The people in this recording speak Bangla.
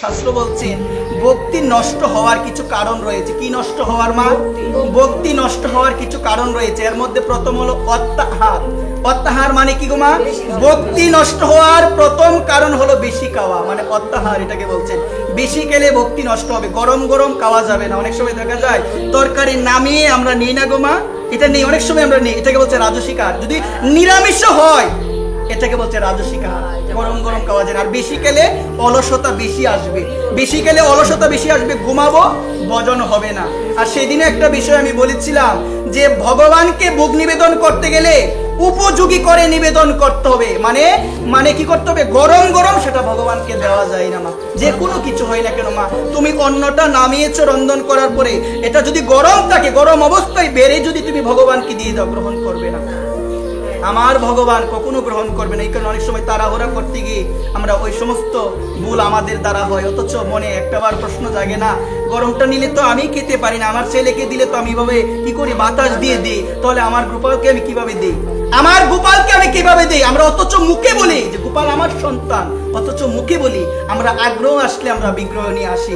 শাস্ত্র বলছেন ভক্তি নষ্ট হওয়ার কিছু কারণ রয়েছে। কি নষ্ট হওয়ার মা? ভক্তি নষ্ট হওয়ার কিছু কারণ রয়েছে। এর মধ্যে প্রথম হলো অত্যাহার। অত্যাহার মানে কি গো মা? ভক্তি নষ্ট হওয়ার প্রথম কারণ হলো বেশি খাওয়া, মানে অত্যাহার এটাকে বলছেন। বেশি খেলে ভক্তি নষ্ট হবে। গরম গরম খাওয়া যাবে না। অনেক সময় দেখা যায় তরকারি নামিয়ে আমরা নিই না গো মা, এটা নেই, অনেক সময় আমরা নিই, এটাকে বলছে রাজসিক আহার। যদি নিরামিষ হয় এটাকে বলছে রাজসিক আহার। গরম গরম খাওয়া যায়। আর বেশি খেলে অলসতা বেশি আসবে, বেশি খেলে অলসতা বেশি আসবে, ঘুমাবো, ভজন হবে না। আর সেদিনে একটা বিষয় আমি বলেছিলাম যে ভগবানকে ভোগ নিবেদন করতে গেলে উপযোগী করে নিবেদন করতে হবে। মানে কি করতে হবে? গরম গরম সেটা ভগবানকে দেওয়া যায় না মা। যে কোনো কিছু হয় না কেন মা, তুমি অন্নটা নামিয়েছো রন্ধন করার পরে, এটা যদি গরম থাকে, গরম অবস্থায় বেড়ে যদি তুমি ভগবানকে দিয়ে দাও, গ্রহণ করবে না। আমার ভগবান কখনো গ্রহণ করবে না। এই কারণে অনেক সময় তাড়াহুড়া করতে গিয়ে আমরা ওই সমস্ত ভুল আমাদের দ্বারা হয়। অথচ মনে একটাবার প্রশ্ন জাগে না, গরমটা নিলে তো আমি খেতে পারি না, আমার ছেলেকে দিলে তো আমি ভাবে কি করি, বাতাস দিয়ে দিই, তাহলে আমার গোপালকে আমি কিভাবে দিই, আমার গোপালকে আমি কিভাবে দিই? আমরা অথচ মুখে বলি যে গোপাল আমার সন্তান, অথচ মুখে বলি আমরা আগ্রহ আসলে আমরা বিগ্রহ নিয়ে আসি।